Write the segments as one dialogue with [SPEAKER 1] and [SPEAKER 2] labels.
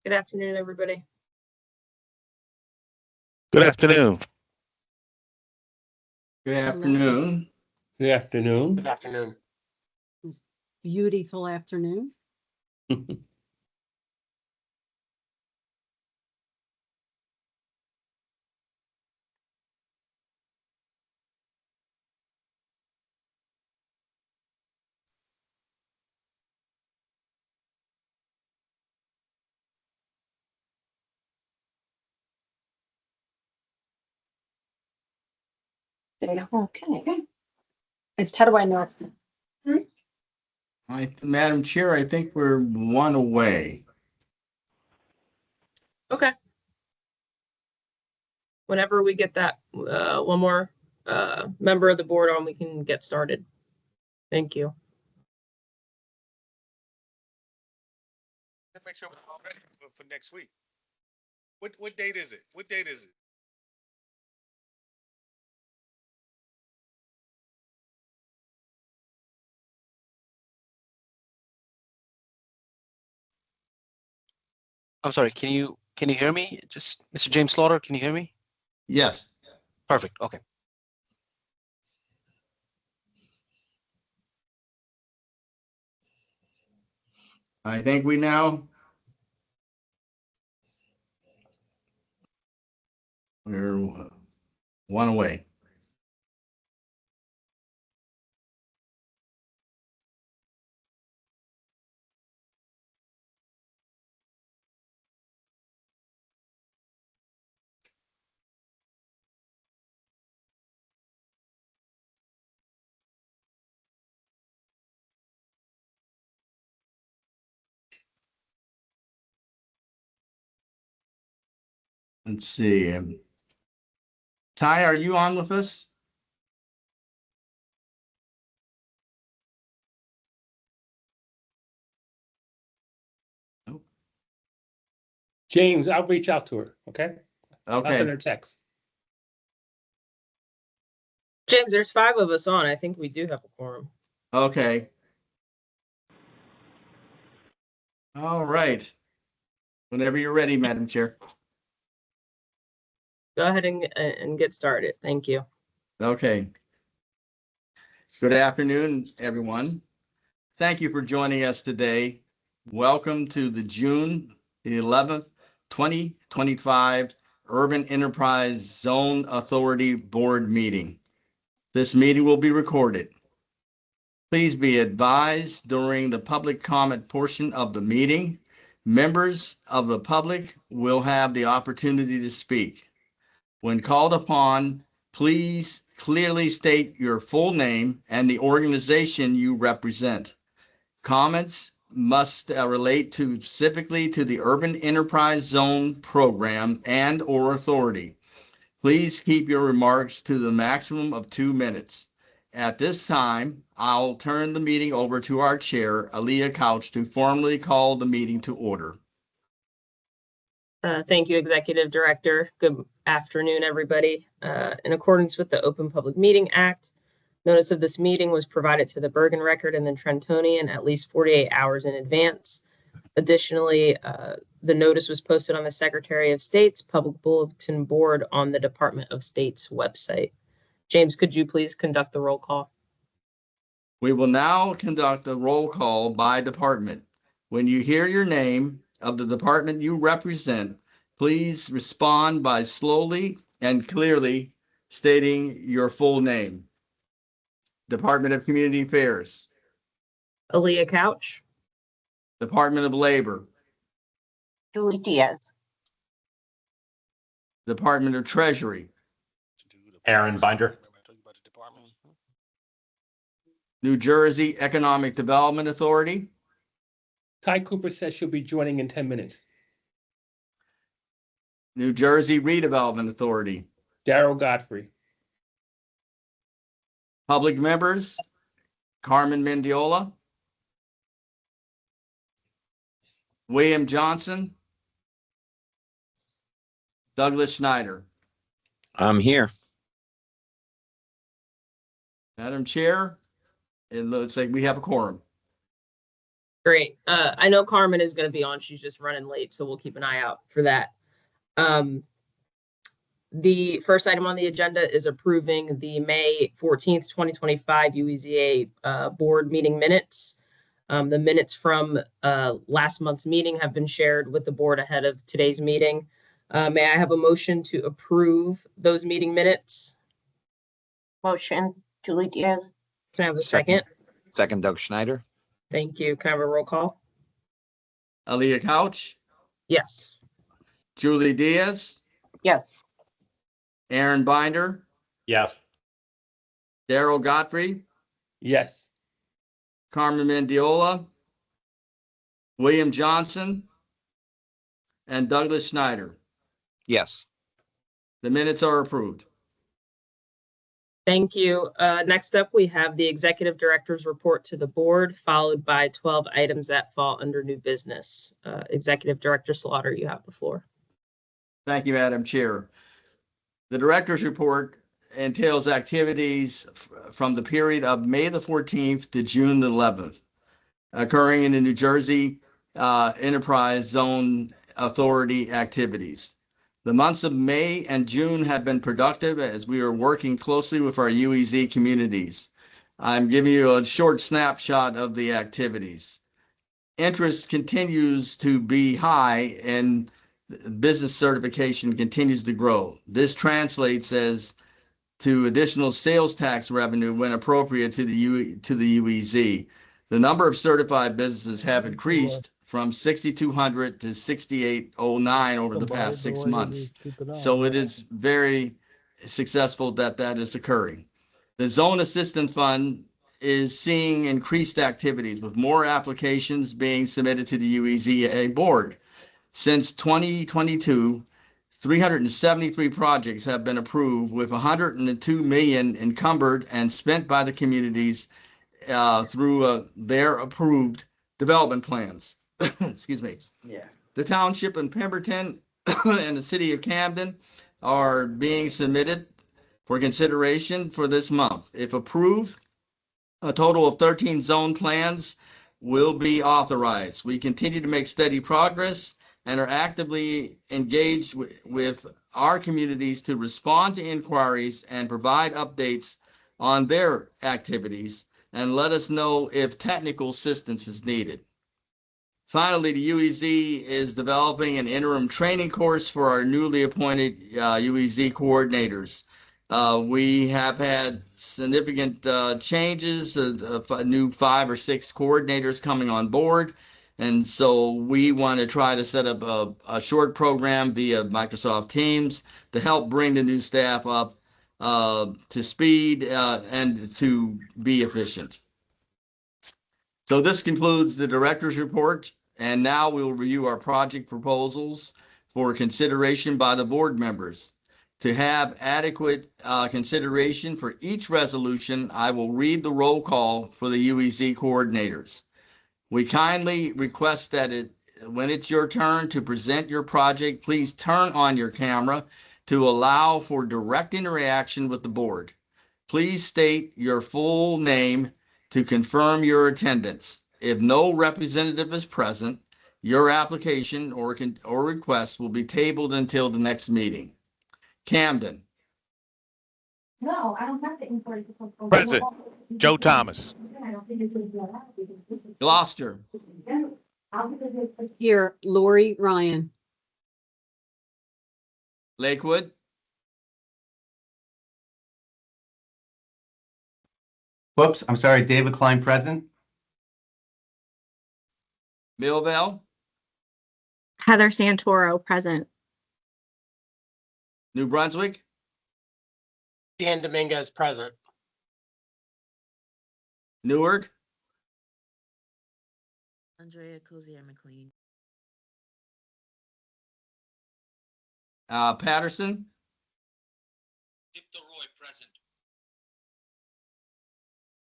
[SPEAKER 1] Good afternoon, everybody.
[SPEAKER 2] Good afternoon.
[SPEAKER 3] Good afternoon.
[SPEAKER 4] Good afternoon.
[SPEAKER 5] Good afternoon.
[SPEAKER 6] This beautiful afternoon.
[SPEAKER 1] Okay. How do I know?
[SPEAKER 3] Madam Chair, I think we're one away.
[SPEAKER 1] Okay. Whenever we get that one more member of the board on, we can get started. Thank you.
[SPEAKER 2] Let's make sure we're all ready for next week. What date is it? What date is it?
[SPEAKER 5] I'm sorry, can you hear me? Just Mr. James Slaughter, can you hear me?
[SPEAKER 3] Yes.
[SPEAKER 5] Perfect. Okay.
[SPEAKER 3] I think we now. We're one away. Let's see. Ty, are you on with us? Nope.
[SPEAKER 4] James, I'll reach out to her. Okay. I'll send
[SPEAKER 3] Okay.
[SPEAKER 4] her a text.
[SPEAKER 1] James, there's 5 of us on. I think we do have a quorum.
[SPEAKER 3] Okay. All right. Whenever you're ready, Madam Chair.
[SPEAKER 1] Go ahead and get started. Thank you.
[SPEAKER 3] Okay. Good afternoon, everyone. Thank you for joining us today. Welcome to the June 11th, 2025 Urban Enterprise Zone Authority Board meeting. This meeting will be recorded. Please be advised during the public comment portion of the meeting, members of the public will have the opportunity to speak. When called upon, please clearly state your full name and the organization you represent. Comments must relate specifically to the Urban Enterprise Zone program and/or authority. Please keep your remarks to the maximum of 2 minutes. At this time, I'll turn the meeting over to our chair, Aaliyah Couch, to formally call the meeting to order.
[SPEAKER 1] Thank you, Executive Director. Good afternoon, everybody. In accordance with the Open Public Meeting Act, notice of this meeting was provided to the Bergen Record and the Trentonian at least 48 hours in advance. Additionally, the notice was posted on the Secretary of State's Public Bulletin Board on the Department of State's website. James, could you please conduct the roll call?
[SPEAKER 3] We will now conduct a roll call by department. When you hear your name of the department you represent, please respond by slowly and clearly stating your full name. Department of Community Affairs.
[SPEAKER 1] Aaliyah Couch.
[SPEAKER 3] Department of Labor.
[SPEAKER 6] Julie Diaz.
[SPEAKER 3] Department of Treasury.
[SPEAKER 7] Aaron Binder.
[SPEAKER 3] New Jersey Economic Development Authority.
[SPEAKER 4] Ty Cooper says she'll be joining in 10 minutes.
[SPEAKER 3] New Jersey Redevelopment Authority.
[SPEAKER 4] Daryl Godfrey.
[SPEAKER 3] Public members, Carmen Mendiola. William Johnson. Douglas Schneider.
[SPEAKER 8] I'm here.
[SPEAKER 3] Madam Chair, it looks like we have a quorum.
[SPEAKER 1] Great. I know Carmen is going to be on. She's just running late, so we'll keep an eye out for that. The first item on the agenda is approving the May 14th, 2025 UEZA board meeting minutes. The minutes from last month's meeting have been shared with the board ahead of today's meeting. May I have a motion to approve those meeting minutes?
[SPEAKER 6] Motion, Julie Diaz.
[SPEAKER 1] Can I have a second?
[SPEAKER 8] Second, Doug Schneider.
[SPEAKER 1] Thank you. Can I have a roll call?
[SPEAKER 3] Aaliyah Couch,
[SPEAKER 1] Yes.
[SPEAKER 3] Julie Diaz,
[SPEAKER 6] Yes.
[SPEAKER 3] Aaron Binder,
[SPEAKER 7] Yes.
[SPEAKER 3] Daryl Godfrey,
[SPEAKER 4] Yes.
[SPEAKER 3] Carmen Mendiola, William Johnson, and Douglas Schneider.
[SPEAKER 8] Yes.
[SPEAKER 3] The minutes are approved.
[SPEAKER 1] Thank you. Next up, we have the executive director's report to the board, followed by 12 items that fall under new business. Executive Director Slaughter, you have the floor.
[SPEAKER 3] Thank you, Madam Chair. The director's report entails activities from the period of May the 14th to June the 11th, occurring in the New Jersey Enterprise Zone Authority activities. The months of May and June have been productive as we are working closely with our UEZ communities. I'm giving you a short snapshot of the activities. Interest continues to be high and business certification continues to grow. This translates as to additional sales tax revenue when appropriate to the UEZ. The number of certified businesses have increased from 6,200 to 6,809 over the past 6 months. So it is very successful that is occurring. The Zone Assistance Fund is seeing increased activities with more applications being submitted to the UEZA board. Since 2022, 373 projects have been approved with 102 million encumbered and spent by the communities through their approved development plans. Excuse me.
[SPEAKER 4] Yeah.
[SPEAKER 3] The township in Pemberton and the city of Camden are being submitted for consideration for this month. If approved, a total of 13 zone plans will be authorized. We continue to make steady progress and are actively engaged with our communities to respond to inquiries and provide updates on their activities and let us know if technical assistance is needed. Finally, the UEZ is developing an interim training course for our newly appointed UEZ coordinators. We have had significant changes, a new 5 or 6 coordinators coming on board. And so we want to try to set up a short program via Microsoft Teams to help bring the new staff up to speed and to be efficient. So this concludes the director's report, and now we'll review our project proposals for consideration by the board members. To have adequate consideration for each resolution, I will read the roll call for the UEZ coordinators. We kindly request that when it's your turn to present your project, please turn on your camera to allow for direct interaction with the board. Please state your full name to confirm your attendance. If no representative is present, your application or request will be tabled until the next meeting. Camden.
[SPEAKER 9] No, I don't have the inquiry.
[SPEAKER 2] Present. Joe Thomas.
[SPEAKER 3] Gloucester.
[SPEAKER 6] Here, Lori Ryan.
[SPEAKER 3] Lakewood.
[SPEAKER 10] Whoops, I'm sorry, David Klein present.
[SPEAKER 3] Millvale.
[SPEAKER 9] Heather Santoro, present.
[SPEAKER 3] New Brunswick.
[SPEAKER 11] Dan Dominguez, present.
[SPEAKER 3] Newark.
[SPEAKER 12] Andrea Cozier McLean.
[SPEAKER 3] Patterson.
[SPEAKER 10] Victor Roy present.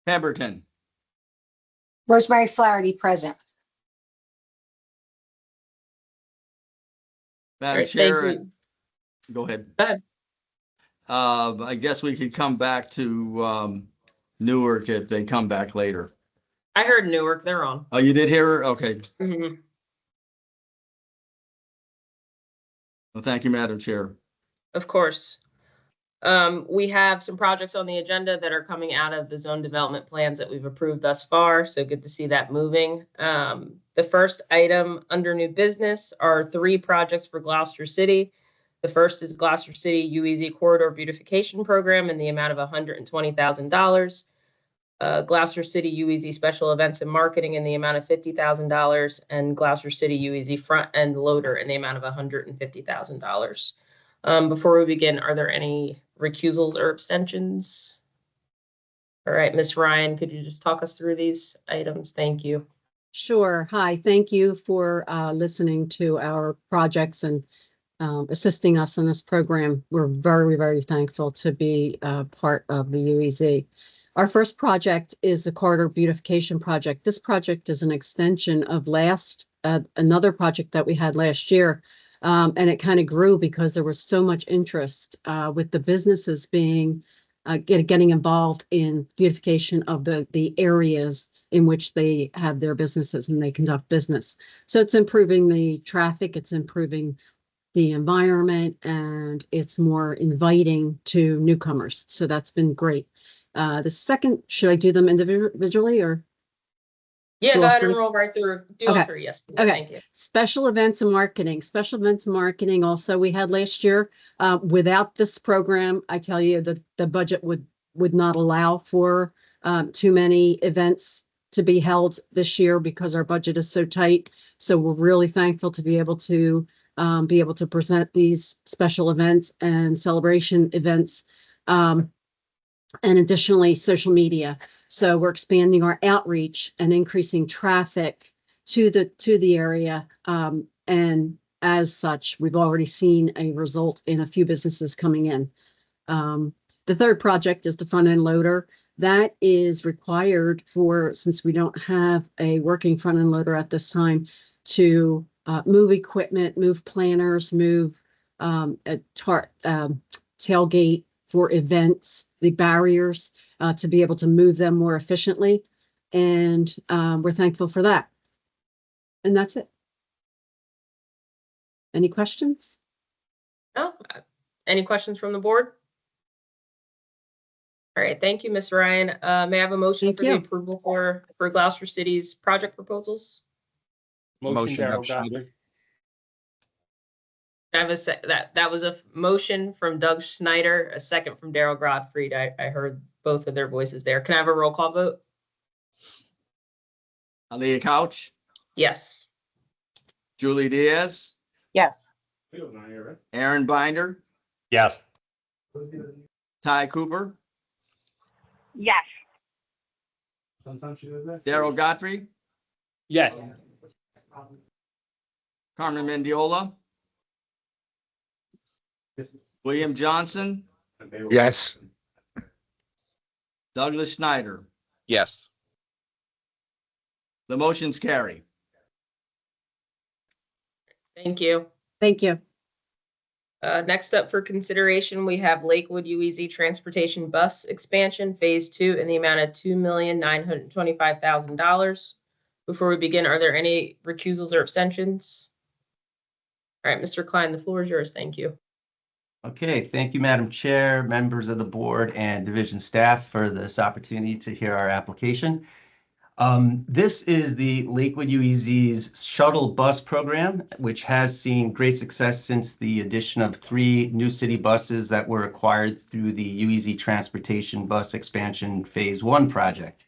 [SPEAKER 3] Pemberton.
[SPEAKER 6] Rosemary Flaherty, present.
[SPEAKER 3] Madam
[SPEAKER 1] Great,
[SPEAKER 3] Chair,
[SPEAKER 1] thank you.
[SPEAKER 3] go ahead.
[SPEAKER 1] Go ahead.
[SPEAKER 3] I guess we could come back to Newark if they come back later.
[SPEAKER 1] I heard Newark, they're on.
[SPEAKER 3] Oh, you did hear her? Okay.
[SPEAKER 1] Mhm.
[SPEAKER 3] Well, thank you, Madam Chair.
[SPEAKER 1] Of course. We have some projects on the agenda that are coming out of the zone development plans that we've approved thus far. So good to see that moving. The first item under new business are 3 projects for Gloucester City. The first is Gloucester City UEZ Corridor Beautification Program in the amount of $120,000. Gloucester City UEZ Special Events and Marketing in the amount of $50,000, and Gloucester City UEZ Front End Loader in the amount of $150,000. Before we begin, are there any recusals or abstentions? All right, Ms. Ryan, could you just talk us through these items? Thank you.
[SPEAKER 6] Sure. Hi, thank you for listening to our projects and assisting us in this program. We're very, very thankful to be part of the UEZ. Our first project is the Corridor Beautification Project. This project is an extension of another project that we had last year. And it kind of grew because there was so much interest with the businesses being getting involved in beautification of the areas in which they have their businesses and they conduct business. So it's improving the traffic, it's improving the environment, and it's more inviting to newcomers. So that's been great. The second, should I do them individually or?
[SPEAKER 1] Yeah,
[SPEAKER 6] do
[SPEAKER 1] go
[SPEAKER 6] all
[SPEAKER 1] ahead and
[SPEAKER 6] three?
[SPEAKER 1] roll right through. Do all 3, yes. Please.
[SPEAKER 6] Okay.
[SPEAKER 1] Thank you.
[SPEAKER 6] Special events and marketing. Special events and marketing also we had last year. Without this program, I tell you that the budget would not allow for too many events to be held this year because our budget is so tight. So we're really thankful to be able to present these special events and celebration events. And additionally, social media. So we're expanding our outreach and increasing traffic to the area. And as such, we've already seen a result in a few businesses coming in. The third project is the front end loader. That is required since we don't have a working front end loader at this time, to move equipment, move planners, move tailgate for events, the barriers, to be able to move them more efficiently. And we're thankful for that. And that's it. Any questions?
[SPEAKER 1] No? Any questions from the board? All right, thank you, Ms. Ryan. May I have a motion
[SPEAKER 6] Thank
[SPEAKER 1] for
[SPEAKER 6] you.
[SPEAKER 1] the approval for Gloucester City's project proposals?
[SPEAKER 4] Motion,
[SPEAKER 8] Motion,
[SPEAKER 4] Darrell
[SPEAKER 8] Doug Schneider.
[SPEAKER 4] Godfrey.
[SPEAKER 1] I have that was a motion from Doug Schneider, a second from Darrell Godfrey. I heard both of their voices there. Can I have a roll call vote?
[SPEAKER 3] Aaliyah Couch,
[SPEAKER 1] Yes.
[SPEAKER 3] Julie Diaz,
[SPEAKER 6] Yes.
[SPEAKER 3] Aaron Binder,
[SPEAKER 7] Yes.
[SPEAKER 3] Ty Cooper,
[SPEAKER 9] Yes.
[SPEAKER 3] Darrell Godfrey,
[SPEAKER 4] Yes.
[SPEAKER 3] Carmen Mendiola, William Johnson,
[SPEAKER 8] Yes.
[SPEAKER 3] Douglas Schneider.
[SPEAKER 8] Yes.
[SPEAKER 3] The motion's carry.
[SPEAKER 1] Thank you.
[SPEAKER 6] Thank you.
[SPEAKER 1] Next up for consideration, we have Lakewood UEZ Transportation Bus Expansion Phase 2 in the amount of $2,925,000. Before we begin, are there any recusals or abstentions? All right, Mr. Klein, the floor is yours. Thank you.
[SPEAKER 10] Okay, thank you, Madam Chair, members of the board and division staff for this opportunity to hear our application. This is the Lakewood UEZ's shuttle bus program, which has seen great success since the addition of 3 new city buses that were acquired through the UEZ Transportation Bus Expansion Phase 1 project.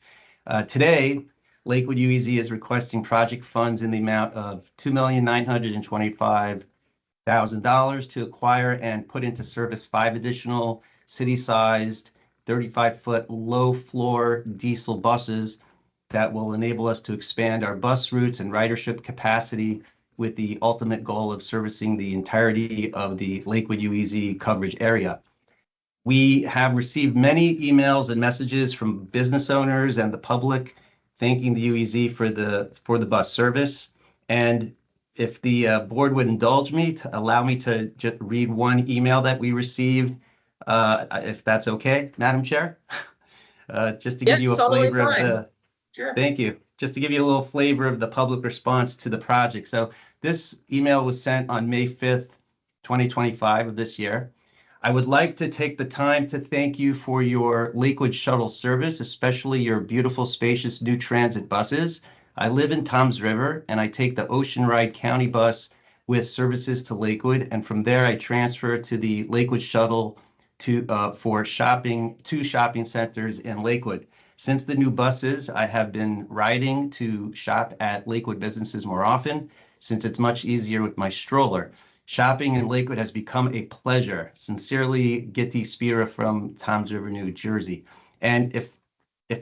[SPEAKER 10] Today, Lakewood UEZ is requesting project funds in the amount of $2,925,000 to acquire and put into service 5 additional city-sized 35-foot low-floor diesel buses that will enable us to expand our bus routes and ridership capacity with the ultimate goal of servicing the entirety of the Lakewood UEZ coverage area. We have received many emails and messages from business owners and the public thanking the UEZ for the bus service. And if the board would indulge me, to allow me to just read one email that we received, if that's okay, Madam Chair, just to give you a
[SPEAKER 1] totally
[SPEAKER 10] flavor
[SPEAKER 1] fine.
[SPEAKER 10] of
[SPEAKER 1] Sure.
[SPEAKER 10] Thank you. Just to give you a little flavor of the public response to the project. So this email was sent on May 5th, 2025 of this year. I would like to take the time to thank you for your Lakewood shuttle service, especially your beautiful, spacious new transit buses. I live in Toms River and I take the Ocean Ride County bus with services to Lakewood. And from there, I transfer to the Lakewood shuttle for shopping, to shopping centers in Lakewood. Since the new buses, I have been riding to shop at Lakewood businesses more often, since it's much easier with my stroller. Shopping in Lakewood has become a pleasure. Sincerely, Gitti Spira from Toms River, New Jersey. And if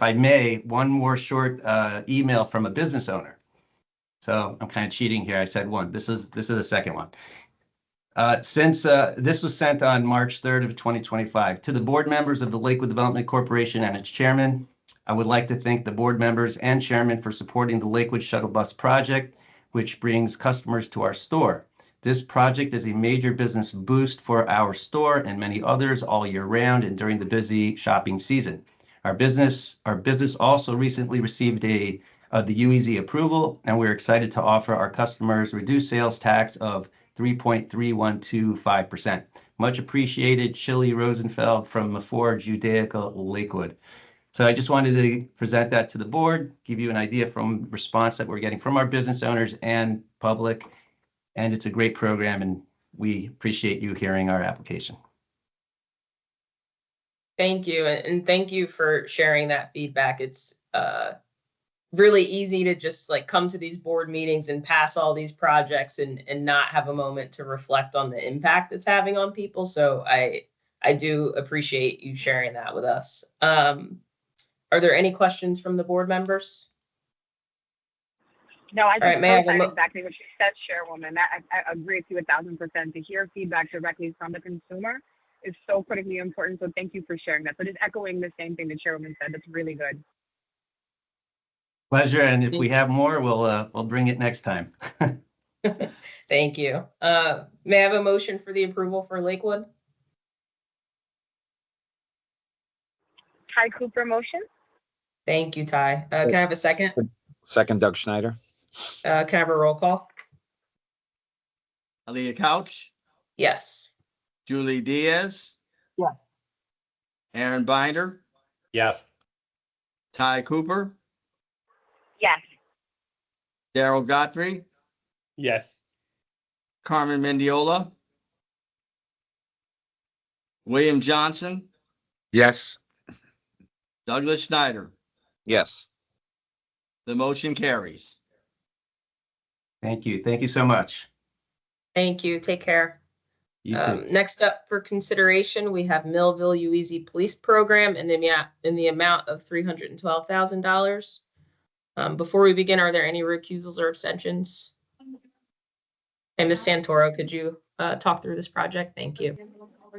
[SPEAKER 10] I may, one more short email from a business owner. So I'm kind of cheating here. I said one. This is the second one. Since this was sent on March 3rd of 2025 to the board members of the Lakewood Development Corporation and its chairman, I would like to thank the board members and chairman for supporting the Lakewood Shuttle Bus Project, which brings customers to our store. This project is a major business boost for our store and many others all year round and during the busy shopping season. Our business also recently received the UEZ approval, and we're excited to offer our customers reduced sales tax of 3.3125%. Much appreciated, Chili Rosenfeld from Mafor Judaica Lakewood. So I just wanted to present that to the board, give you an idea from response that we're getting from our business owners and public. And it's a great program, and we appreciate you hearing our application.
[SPEAKER 1] Thank you. And thank you for sharing that feedback. It's really easy to just like come to these board meetings and pass all these projects and not have a moment to reflect on the impact it's having on people. So I do appreciate you sharing that with us. Are there any questions from the board members?
[SPEAKER 9] No, I
[SPEAKER 1] All
[SPEAKER 9] just
[SPEAKER 1] right,
[SPEAKER 9] co-sign exactly what she said, Chairwoman. I agree with you 1,000%. To hear feedback directly from the consumer is so critically important. So thank you for sharing that. So just echoing the same thing the Chairwoman said. That's really good.
[SPEAKER 10] Pleasure, and if we have more, we'll bring it next time.
[SPEAKER 1] Thank you. May I have a motion for the approval for Lakewood?
[SPEAKER 9] Ty Cooper motion.
[SPEAKER 1] Thank you, Ty. Can I have a second?
[SPEAKER 8] Second, Doug Schneider.
[SPEAKER 1] Can I have a roll call?
[SPEAKER 3] Aaliyah Couch,
[SPEAKER 1] Yes.
[SPEAKER 3] Julie Diaz,
[SPEAKER 11] Yes.
[SPEAKER 3] Aaron Binder,
[SPEAKER 7] Yes.
[SPEAKER 3] Ty Cooper,
[SPEAKER 9] Yes.
[SPEAKER 3] Daryl Godfrey,
[SPEAKER 4] Yes.
[SPEAKER 3] Carmen Mendiola, William Johnson,
[SPEAKER 8] Yes.
[SPEAKER 3] Douglas Schneider.
[SPEAKER 8] Yes.
[SPEAKER 3] The motion carries.
[SPEAKER 10] Thank you. Thank you so much.
[SPEAKER 1] Thank you. Take care.
[SPEAKER 10] You too.
[SPEAKER 1] Next up for consideration, we have Millville UEZ Police Program in the amount of $312,000. Before we begin, are there any recusals or abstentions? Hey, Ms. Santoro, could you talk through this project? Thank you.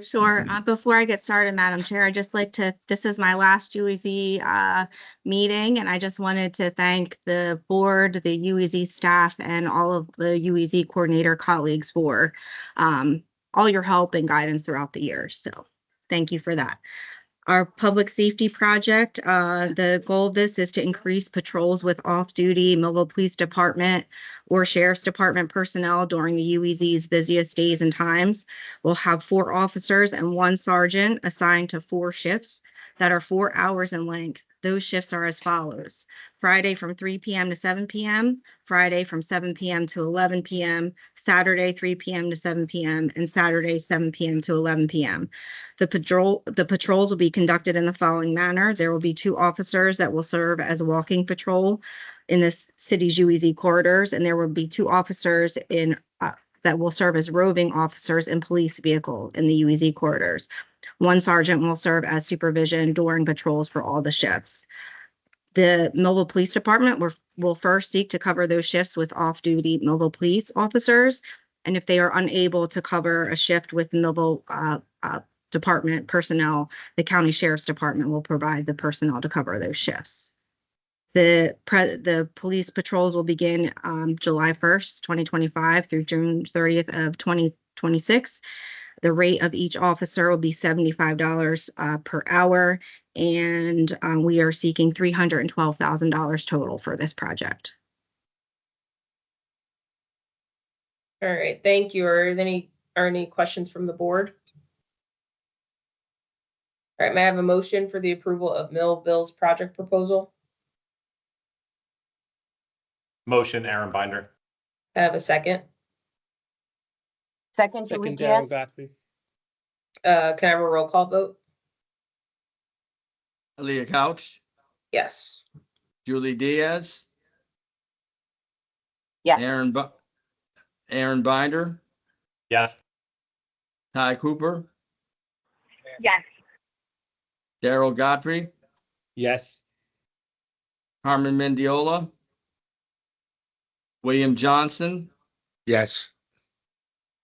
[SPEAKER 13] Sure. Before I get started, Madam Chair, I'd just like to, this is my last UEZ meeting, and I just wanted to thank the board, the UEZ staff, and all of the UEZ coordinator colleagues for all your help and guidance throughout the years. So thank you for that. Our public safety project, the goal of this is to increase patrols with off-duty Millville Police Department or Sheriff's Department personnel during the UEZ's busiest days and times. We'll have 4 officers and 1 sergeant assigned to 4 shifts that are 4 hours in length. Those shifts are as follows: Friday from 3 p.m. to 7 p.m., Friday from 7 p.m. to 11 p.m., Saturday 3 p.m. to 7 p.m., and Saturday 7 p.m. to 11 p.m. The patrols will be conducted in the following manner. There will be 2 officers that will serve as a walking patrol in the city's UEZ corridors, and there will be 2 officers that will serve as roving officers in police vehicle in the UEZ corridors. 1 sergeant will serve as supervision during patrols for all the shifts. The Millville Police Department will first seek to cover those shifts with off-duty Millville police officers, and if they are unable to cover a shift with Millville Department personnel, the County Sheriff's Department will provide the personnel to cover those shifts. The police patrols will begin July 1st, 2025 through June 30th of 2026. The rate of each officer will be $75 per hour, and we are seeking $312,000 total for this project.
[SPEAKER 1] All right, thank you. Are there any questions from the board? All right, may I have a motion for the approval of Millville's project proposal?
[SPEAKER 7] Motion, Aaron Binder.
[SPEAKER 1] I have a second.
[SPEAKER 11] Second, Julie
[SPEAKER 4] Second, Darrell
[SPEAKER 11] Diaz.
[SPEAKER 4] Godfrey.
[SPEAKER 1] Can I have a roll call vote?
[SPEAKER 3] Leah Couch,
[SPEAKER 1] Yes.
[SPEAKER 3] Julie Diaz,
[SPEAKER 11] Yes.
[SPEAKER 3] Aaron Binder,
[SPEAKER 7] Yes.
[SPEAKER 3] Ty Cooper,
[SPEAKER 9] Yes.
[SPEAKER 3] Daryl Godfrey,
[SPEAKER 4] Yes.
[SPEAKER 3] Carmen Mendiola, William Johnson,
[SPEAKER 8] Yes.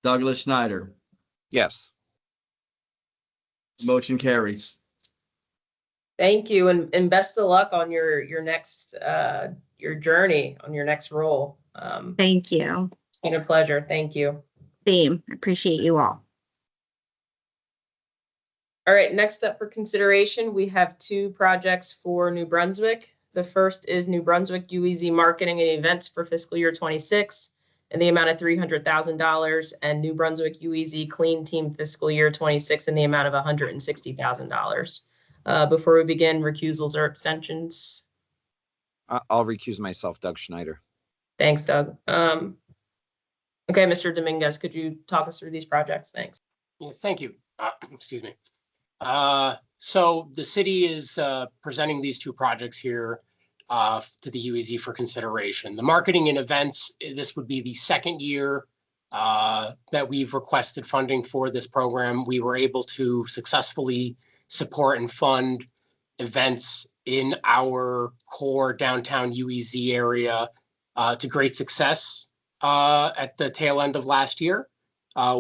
[SPEAKER 3] Douglas Schneider.
[SPEAKER 8] Yes.
[SPEAKER 3] Motion carries.
[SPEAKER 1] Thank you, and best of luck on your next your journey on your next role.
[SPEAKER 13] Thank you.
[SPEAKER 1] It's been a pleasure. Thank you.
[SPEAKER 13] Same. I appreciate you all.
[SPEAKER 1] All right, next up for consideration, we have two projects for New Brunswick. The first is New Brunswick UEZ marketing and events for fiscal year 26 in the amount of $300,000, and New Brunswick UEZ clean team fiscal year 26 in the amount of $160,000. Before we begin, recusals or abstentions?
[SPEAKER 8] I'll recuse myself, Doug Schneider.
[SPEAKER 1] Thanks, Doug. Okay, Mr. Dominguez, could you talk us through these projects? Thanks.
[SPEAKER 11] Yeah, thank you. Excuse me. So the city is presenting these two projects here to the UEZ for consideration. The marketing and events, this would be the second year that we've requested funding for this program. We were able to successfully support and fund events in our core downtown UEZ area to great success at the tail end of last year.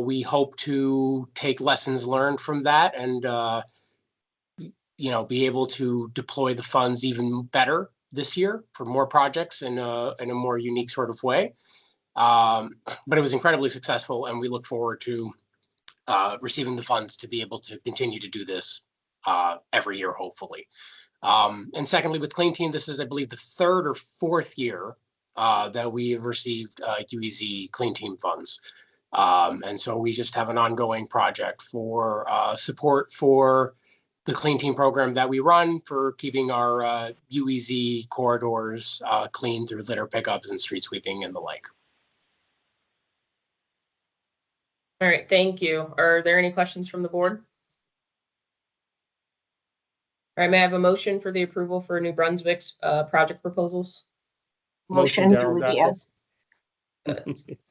[SPEAKER 11] We hope to take lessons learned from that and, be able to deploy the funds even better this year for more projects in a more unique sort of way. But it was incredibly successful, and we look forward to receiving the funds to be able to continue to do this every year, hopefully. And secondly, with Clean Team, this is, I believe, the third or fourth year that we have received UEZ Clean Team funds. And so we just have an ongoing project for support for the Clean Team program that we run for keeping our UEZ corridors clean through litter pickups and street sweeping and the like.
[SPEAKER 1] All right, thank you. Are there any questions from the board? All right, may I have a motion for the approval for New Brunswick's project proposals?
[SPEAKER 11] Motion,
[SPEAKER 4] Darrell
[SPEAKER 11] Julie
[SPEAKER 4] Godfrey.
[SPEAKER 11] Diaz.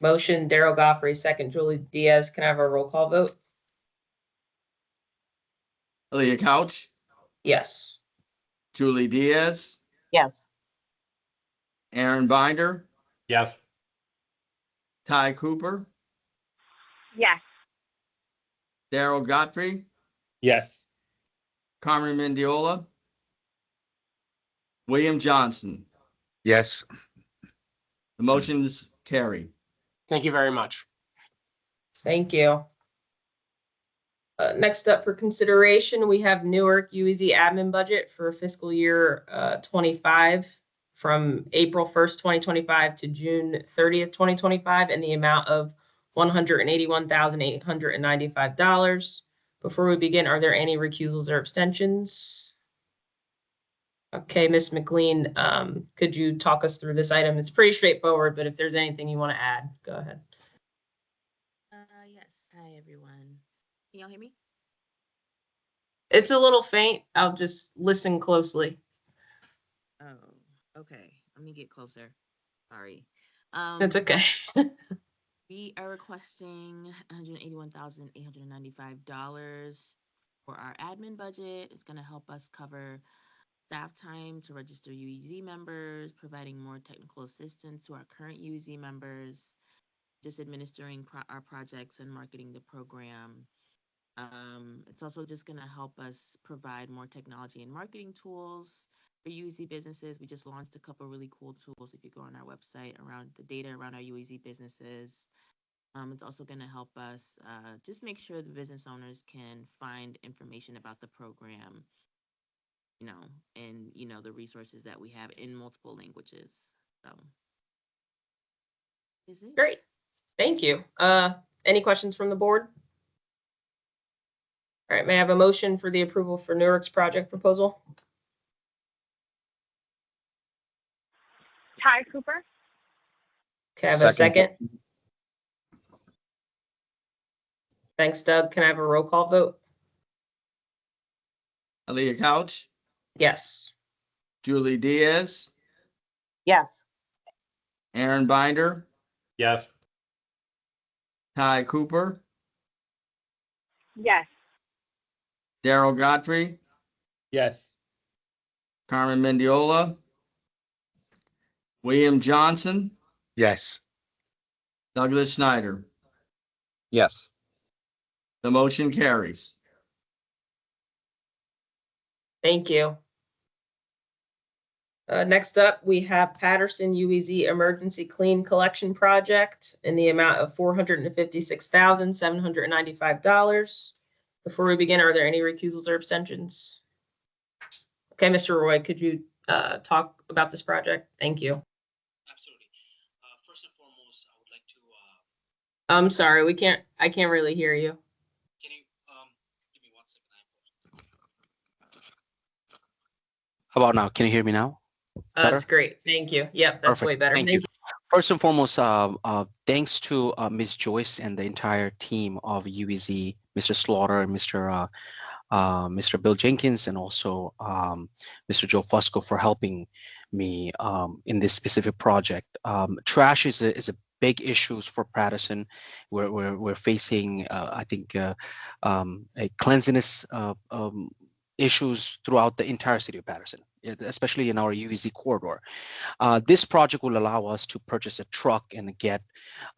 [SPEAKER 1] Motion, Daryl Godfrey, second, Julie Diaz. Can I have a roll call vote?
[SPEAKER 3] Leah Couch,
[SPEAKER 1] Yes.
[SPEAKER 3] Julie Diaz,
[SPEAKER 11] Yes.
[SPEAKER 3] Aaron Binder,
[SPEAKER 7] Yes.
[SPEAKER 3] Ty Cooper,
[SPEAKER 9] Yes.
[SPEAKER 3] Daryl Godfrey,
[SPEAKER 4] Yes.
[SPEAKER 3] Carmen Mendiola, William Johnson.
[SPEAKER 8] Yes.
[SPEAKER 3] The motion's carry.
[SPEAKER 11] Thank you very much.
[SPEAKER 1] Thank you. Next up for consideration, we have Newark UEZ admin budget for fiscal year 25 from April 1st, 2025 to June 30th, 2025 in the amount of $181,895. Before we begin, are there any recusals or abstentions? Okay, Ms. McLean, could you talk us through this item? It's pretty straightforward, but if there's anything you want to add, go ahead.
[SPEAKER 12] Yes. Hi, everyone. Can y'all hear me?
[SPEAKER 1] It's a little faint. I'll just listen closely.
[SPEAKER 12] Oh, okay. Let me get closer. Sorry.
[SPEAKER 1] It's okay.
[SPEAKER 12] We are requesting $181,895 for our admin budget. It's going to help us cover staff time to register UEZ members, providing more technical assistance to our current UEZ members, just administering our projects and marketing the program. It's also just going to help us provide more technology and marketing tools for UEZ businesses. We just launched a couple really cool tools if you go on our website around the data around our UEZ businesses. It's also going to help us just make sure the business owners can find information about the program, and the resources that we have in multiple languages. So, is it?
[SPEAKER 1] Great. Thank you. Any questions from the board? All right, may I have a motion for the approval for Newark's project proposal?
[SPEAKER 9] Ty Cooper,
[SPEAKER 1] Can I have a
[SPEAKER 8] Second.
[SPEAKER 1] second? Thanks, Doug. Can I have a roll call vote?
[SPEAKER 3] Aaliyah Couch,
[SPEAKER 1] Yes.
[SPEAKER 3] Julie Diaz,
[SPEAKER 9] yes.
[SPEAKER 3] Aaron Binder,
[SPEAKER 7] Yes.
[SPEAKER 3] Ty Cooper,
[SPEAKER 9] Yes.
[SPEAKER 3] Daryl Godfrey,
[SPEAKER 4] Yes.
[SPEAKER 3] Carmen Mendiola, William Johnson,
[SPEAKER 8] Yes.
[SPEAKER 3] Douglas Snyder.
[SPEAKER 8] Yes.
[SPEAKER 3] The motion carries.
[SPEAKER 1] Thank you. Next up, we have Patterson UEZ Emergency Clean Collection Project in the amount of $456,795. Before we begin, are there any recusals or abstentions? Okay, Mr. Roy, could you talk about this project? Thank you.
[SPEAKER 5] Absolutely. First and foremost, I would like to.
[SPEAKER 1] I'm sorry, I can't really hear you.
[SPEAKER 5] Can you give me 1 second? How about now? Can you hear me now?
[SPEAKER 1] That's great. Thank you. Yep, that's
[SPEAKER 5] Perfect.
[SPEAKER 1] way better.
[SPEAKER 5] Thank you. First and foremost, thanks to Ms. Joyce and the entire team of UEZ, Mr. Slaughter and Mr. Bill Jenkins, and also Mr. Joe Fusco for helping me in this specific project. Trash is a big issue for Patterson. We're facing, I think, a cleanliness issues throughout the entire city of Patterson, especially in our UEZ corridor. This project will allow us to purchase a truck and get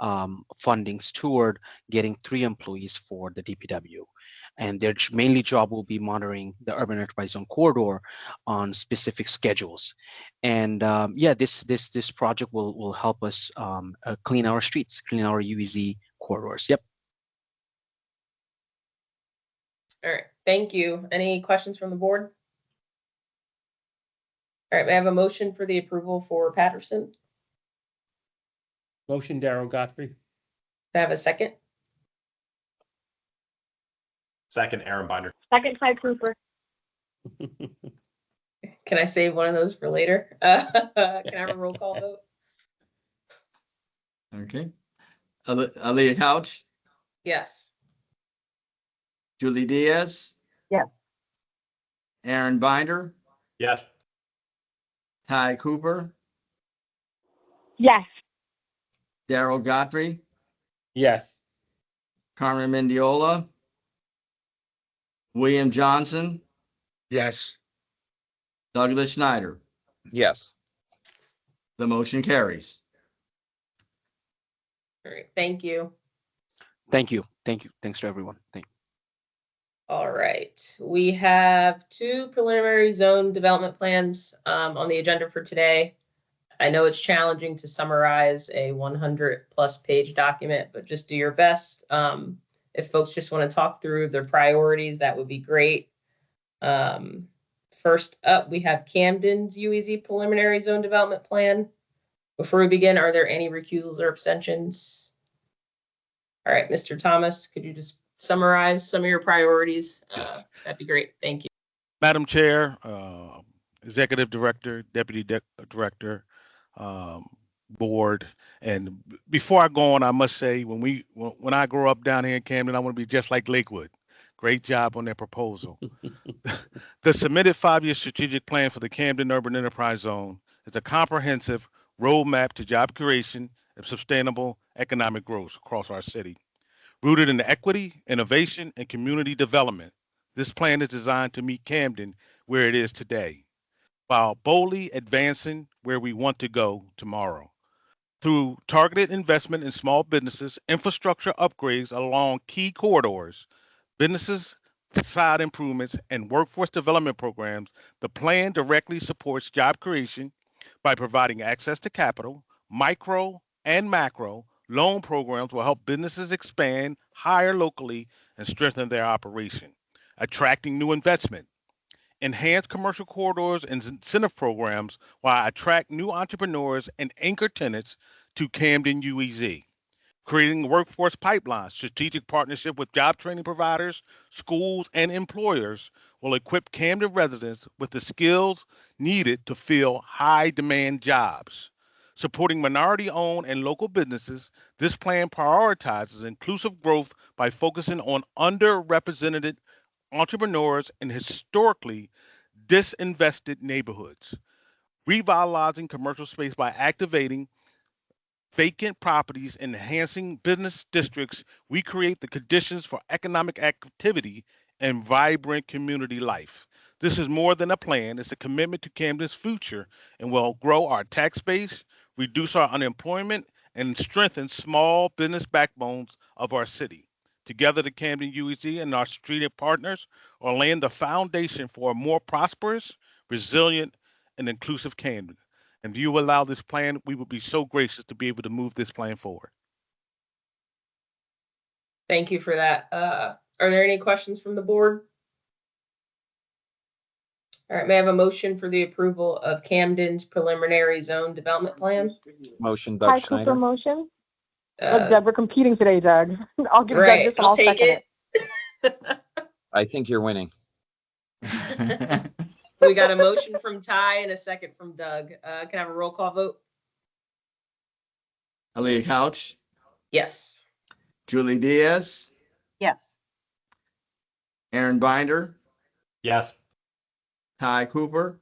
[SPEAKER 5] fundings toward getting 3 employees for the DPW. And their mainly job will be monitoring the urban enterprise zone corridor on specific schedules. And this project will help us clean our streets, clean our UEZ corridors. Yep.
[SPEAKER 1] All right, thank you. Any questions from the board? All right, may I have a motion for the approval for Patterson?
[SPEAKER 4] Motion, Daryl Godfrey.
[SPEAKER 1] Can I have a second?
[SPEAKER 7] Second, Aaron Binder.
[SPEAKER 9] Second, Ty Cooper.
[SPEAKER 1] Can I save one of those for later? Can I have a roll call vote?
[SPEAKER 3] Okay. Aaliyah Couch,
[SPEAKER 1] Yes.
[SPEAKER 3] Julie Diaz,
[SPEAKER 9] Yes.
[SPEAKER 3] Aaron Binder,
[SPEAKER 7] Yes.
[SPEAKER 3] Ty Cooper,
[SPEAKER 9] Yes.
[SPEAKER 3] Daryl Godfrey,
[SPEAKER 4] Yes.
[SPEAKER 3] Carmen Mendiola, William Johnson,
[SPEAKER 8] Yes.
[SPEAKER 3] Douglas Snyder.
[SPEAKER 8] Yes.
[SPEAKER 3] The motion carries.
[SPEAKER 1] All right, thank you.
[SPEAKER 5] Thank you. Thank you. Thanks to everyone. Thank you.
[SPEAKER 1] All right, we have 2 preliminary zone development plans on the agenda for today. I know it's challenging to summarize a 100+ page document, but just do your best. If folks just want to talk through their priorities, that would be great. First up, we have Camden's UEZ preliminary zone development plan. Before we begin, are there any recusals or abstentions? All right, Mr. Thomas, could you just summarize some of your priorities?
[SPEAKER 2] Yes.
[SPEAKER 1] That'd be great. Thank you.
[SPEAKER 2] Madam Chair, Executive Director, Deputy Director, Board, and before I go on, I must say when I grow up down here in Camden, I want to be just like Lakewood. Great job on their proposal. The submitted 5-year strategic plan for the Camden Urban Enterprise Zone is a comprehensive roadmap to job creation and sustainable economic growth across our city. Rooted in equity, innovation, and community development, this plan is designed to meet Camden where it is today, while boldly advancing where we want to go tomorrow. Through targeted investment in small businesses, infrastructure upgrades along key corridors, businesses side improvements, and workforce development programs, the plan directly supports job creation by providing access to capital, micro and macro, loan programs will help businesses expand, hire locally, and strengthen their operation. Attracting new investment. Enhance commercial corridors and incentive programs while attract new entrepreneurs and anchor tenants to Camden UEZ. Creating workforce pipelines, strategic partnership with job training providers, schools, and employers will equip Camden residents with the skills needed to fill high demand jobs. Supporting minority owned and local businesses, this plan prioritizes inclusive growth by focusing on underrepresented entrepreneurs in historically disinvested neighborhoods. Revitalizing commercial space by activating vacant properties, enhancing business districts, we create the conditions for economic activity and vibrant community life. This is more than a plan, it's a commitment to Camden's future and will grow our tax base, reduce our unemployment, and strengthen small business backbones of our city. Together, the Camden UEZ and our strategic partners are laying the foundation for a more prosperous, resilient, and inclusive Camden. And if you allow this plan, we would be so gracious to be able to move this plan forward.
[SPEAKER 1] Thank you for that. Are there any questions from the board? All right, may I have a motion for the approval of Camden's preliminary zone development plan?
[SPEAKER 8] Motion,
[SPEAKER 9] Ty
[SPEAKER 8] Doug
[SPEAKER 9] Cooper
[SPEAKER 8] Schneider.
[SPEAKER 9] motion. Look, Doug, we're competing today, Doug. I'll give Doug
[SPEAKER 1] Right,
[SPEAKER 9] this.
[SPEAKER 1] I'll take
[SPEAKER 9] second
[SPEAKER 1] it.
[SPEAKER 8] I think you're winning.
[SPEAKER 1] We got a motion from Ty and a second from Doug. Can I have a roll call vote?
[SPEAKER 3] Aaliyah Couch,
[SPEAKER 1] Yes.
[SPEAKER 3] Julie Diaz,
[SPEAKER 6] Yes.
[SPEAKER 3] Aaron Binder,
[SPEAKER 7] Yes.
[SPEAKER 3] Ty Cooper,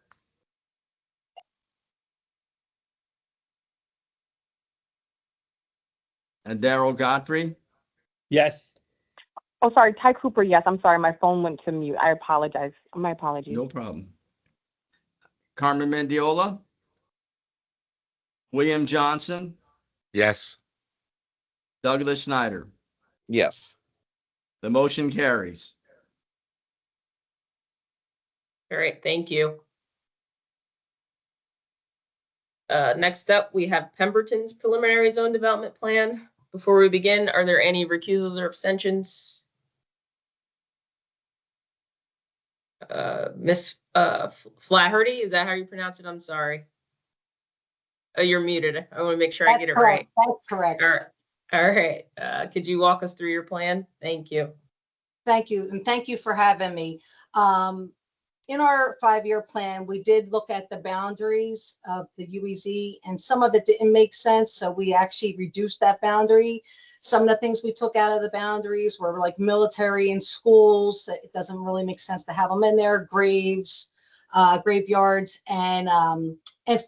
[SPEAKER 3] and Daryl Godfrey.
[SPEAKER 4] Yes.
[SPEAKER 9] Oh, sorry, Ty Cooper. Yes, I'm sorry. My phone went to mute. I apologize. My apologies.
[SPEAKER 3] No problem. Carmen Mendiola, William Johnson,
[SPEAKER 8] Yes.
[SPEAKER 3] Douglas Schneider.
[SPEAKER 8] Yes.
[SPEAKER 3] The motion carries.
[SPEAKER 1] All right, thank you. Next up, we have Pemberton's preliminary zone development plan. Before we begin, are there any recusals or abstentions? Miss Flaherty, is that how you pronounce it? I'm sorry. Oh, you're muted. I want to make sure I get it right.
[SPEAKER 6] That's correct.
[SPEAKER 1] All right. Could you walk us through your plan? Thank you.
[SPEAKER 6] Thank you, and thank you for having me. In our 5-year plan, we did look at the boundaries of the UEZ, and some of it didn't make sense, so we actually reduced that boundary. Some of the things we took out of the boundaries were like military and schools. It doesn't really make sense to have them in there. Graves, graveyards, and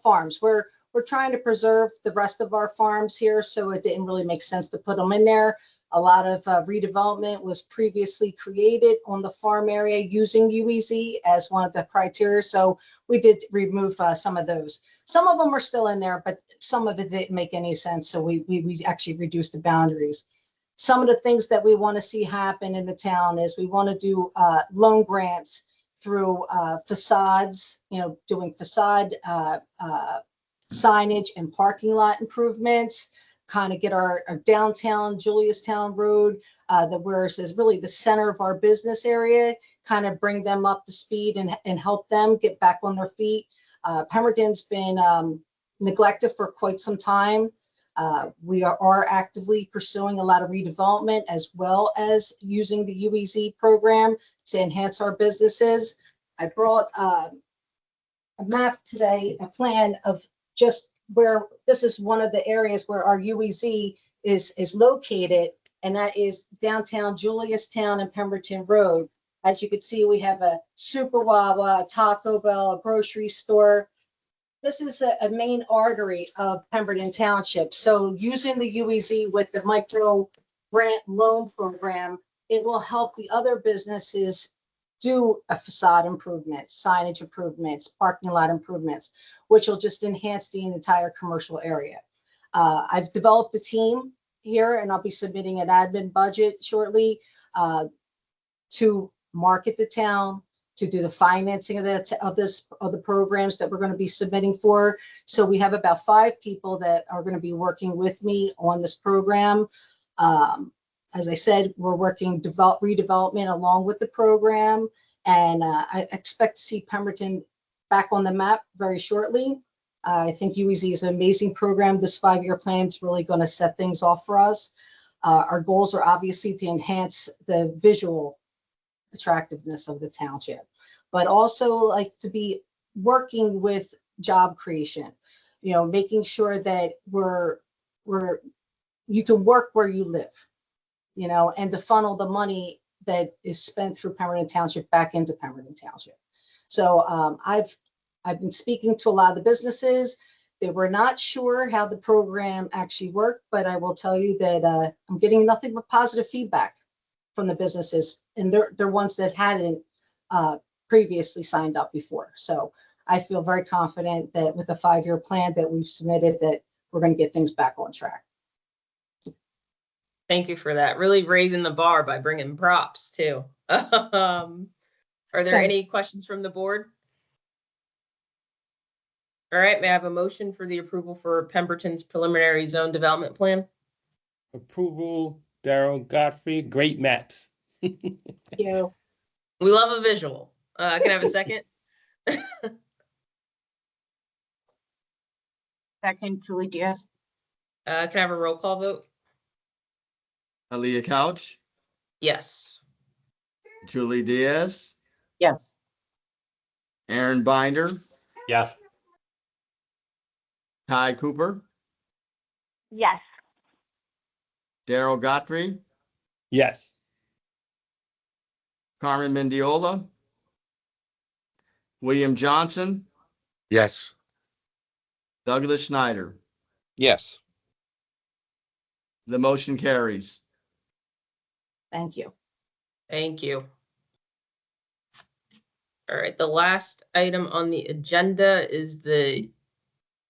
[SPEAKER 6] farms. We're trying to preserve the rest of our farms here, so it didn't really make sense to put them in there. A lot of redevelopment was previously created on the farm area using UEZ as one of the criteria. So we did remove some of those. Some of them are still in there, but some of it didn't make any sense. So we actually reduced the boundaries. Some of the things that we want to see happen in the town is we want to do loan grants through facades, doing facade signage and parking lot improvements, kind of get our downtown Juliustown Road, where it is really the center of our business area, kind of bring them up to speed and help them get back on their feet. Pemberton's been neglected for quite some time. We are actively pursuing a lot of redevelopment as well as using the UEZ program to enhance our businesses. I brought a map today, a plan of just where this is one of the areas where our UEZ is located, and that is downtown Juliustown and Pemberton Road. As you can see, we have a Super Wawa, a Taco Bell, a grocery store. This is a main artery of Pemberton Township. So using the UEZ with the micro grant loan program, it will help the other businesses do a facade improvements, signage improvements, parking lot improvements, which will just enhance the entire commercial area. I've developed a team here, and I'll be submitting an admin budget shortly to market the town,
[SPEAKER 14] to do the financing of the programs that we're going to be submitting for. So we have about 5 people that are going to be working with me on this program. As I said, we're working redevelopment along with the program, and I expect to see Pemberton back on the map very shortly. I think UEZ is an amazing program. This 5-year plan is really going to set things off for us. Our goals are obviously to enhance the visual attractiveness of the township, but also like to be working with job creation, making sure that you can work where you live, and to funnel the money that is spent through Pemberton Township back into Pemberton Township. So I've been speaking to a lot of the businesses. They were not sure how the program actually worked, but I will tell you that I'm getting nothing but positive feedback from the businesses, and they're ones that hadn't previously signed up before. So I feel very confident that with the 5-year plan that we've submitted, that we're going to get things back on track.
[SPEAKER 1] Thank you for that. Really raising the bar by bringing props too. Are there any questions from the board? All right, may I have a motion for the approval for Pemberton's preliminary zone development plan?
[SPEAKER 4] Approval, Daryl Godfrey, great maps.
[SPEAKER 14] Thank you.
[SPEAKER 1] We love a visual. Can I have a second?
[SPEAKER 15] Second, Julie Diaz.
[SPEAKER 1] Can I have a roll call vote?
[SPEAKER 3] Aaliyah Couch,
[SPEAKER 1] Yes.
[SPEAKER 3] Julie Diaz,
[SPEAKER 15] Yes.
[SPEAKER 3] Aaron Binder,
[SPEAKER 7] Yes.
[SPEAKER 3] Ty Cooper,
[SPEAKER 9] Yes.
[SPEAKER 3] Daryl Godfrey,
[SPEAKER 4] Yes.
[SPEAKER 3] Carmen Mendiola, William Johnson,
[SPEAKER 8] Yes.
[SPEAKER 3] Douglas Schneider.
[SPEAKER 8] Yes.
[SPEAKER 3] The motion carries.
[SPEAKER 14] Thank you.
[SPEAKER 1] Thank you. All right, the last item on the agenda is the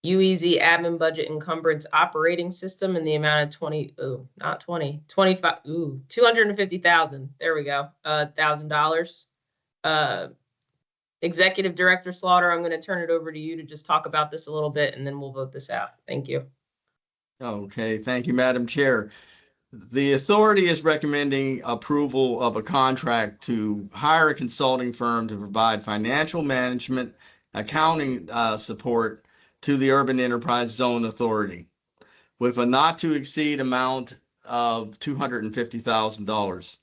[SPEAKER 1] UEZ admin budget encumbrance operating system in the amount of 250,000. There we go. $1,000. Executive Director Slaughter, I'm going to turn it over to you to just talk about this a little bit, and then we'll vote this out. Thank you.
[SPEAKER 3] Okay, thank you, Madam Chair. The authority is recommending approval of a contract to hire a consulting firm to provide financial management, accounting support to the Urban Enterprise Zone Authority with a not to exceed amount of $250,000.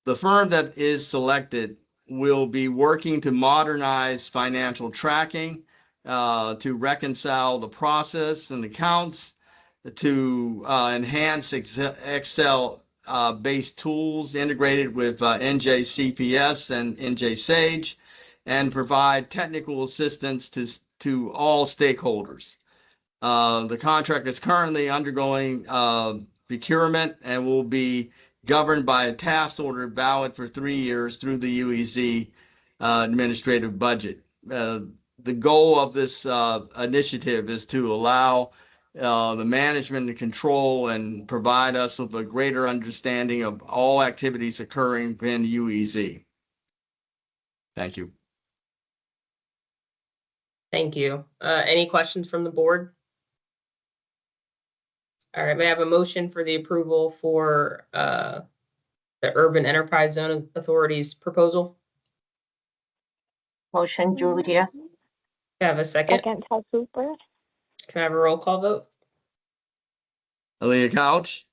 [SPEAKER 3] The firm that is selected will be working to modernize financial tracking, to reconcile the process and accounts, to enhance Excel based tools integrated with NJ CPS and NJ Sage, and provide technical assistance to all stakeholders. The contract is currently undergoing procurement and will be governed by a task order valid for 3 years through the UEZ administrative budget. The goal of this initiative is to allow the management to control and provide us with a greater understanding of all activities occurring within UEZ. Thank you.
[SPEAKER 1] Thank you. Any questions from the board? All right, may I have a motion for the approval for the Urban Enterprise Zone Authority's proposal?
[SPEAKER 15] Motion, Julie Diaz.
[SPEAKER 1] Can I have a second?
[SPEAKER 9] Second, Ty Cooper.
[SPEAKER 1] Can I have a roll call vote?
[SPEAKER 3] Aaliyah Couch,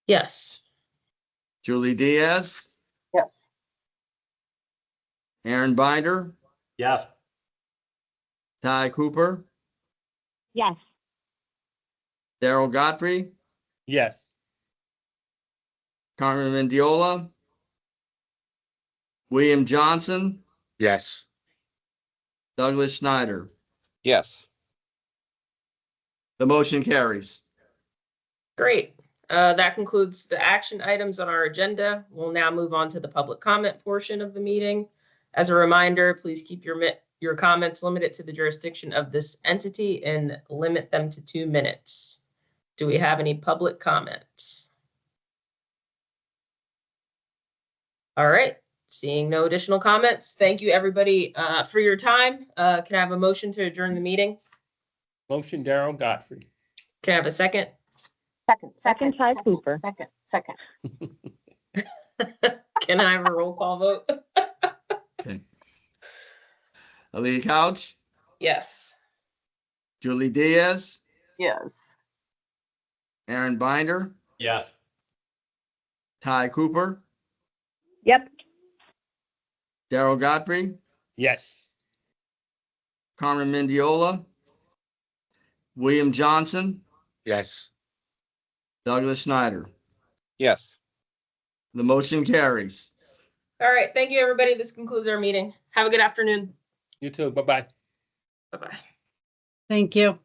[SPEAKER 1] Yes.
[SPEAKER 3] Julie Diaz,
[SPEAKER 15] Yes.
[SPEAKER 3] Aaron Binder,
[SPEAKER 7] Yes.
[SPEAKER 3] Ty Cooper,
[SPEAKER 9] Yes.
[SPEAKER 3] Daryl Godfrey,
[SPEAKER 4] Yes.
[SPEAKER 3] Carmen Mendiola, William Johnson,
[SPEAKER 8] Yes.
[SPEAKER 3] Douglas Schneider.
[SPEAKER 8] Yes.
[SPEAKER 3] The motion carries.
[SPEAKER 1] Great. That concludes the action items on our agenda. We'll now move on to the public comment portion of the meeting. As a reminder, please keep your comments limited to the jurisdiction of this entity and limit them to 2 minutes. Do we have any public comments? All right. Seeing no additional comments, thank you everybody for your time. Can I have a motion to adjourn the meeting?
[SPEAKER 4] Motion, Daryl Godfrey.
[SPEAKER 1] Can I have a second?
[SPEAKER 15] Second, Ty Cooper. Second.
[SPEAKER 1] Can I have a roll call vote?
[SPEAKER 3] Okay. Aaliyah Couch,
[SPEAKER 1] Yes.
[SPEAKER 3] Julie Diaz,
[SPEAKER 15] Yes.
[SPEAKER 3] Aaron Binder,
[SPEAKER 7] Yes.
[SPEAKER 3] Ty Cooper,
[SPEAKER 15] Yep.
[SPEAKER 3] Daryl Godfrey,
[SPEAKER 4] Yes.
[SPEAKER 3] Carmen Mendiola, William Johnson,
[SPEAKER 8] Yes.
[SPEAKER 3] Douglas Snyder.
[SPEAKER 8] Yes.
[SPEAKER 3] The motion carries.
[SPEAKER 1] All right. Thank you, everybody. This concludes our meeting. Have a good afternoon.
[SPEAKER 4] You too. Bye-bye.
[SPEAKER 1] Bye-bye.
[SPEAKER 6] Thank you.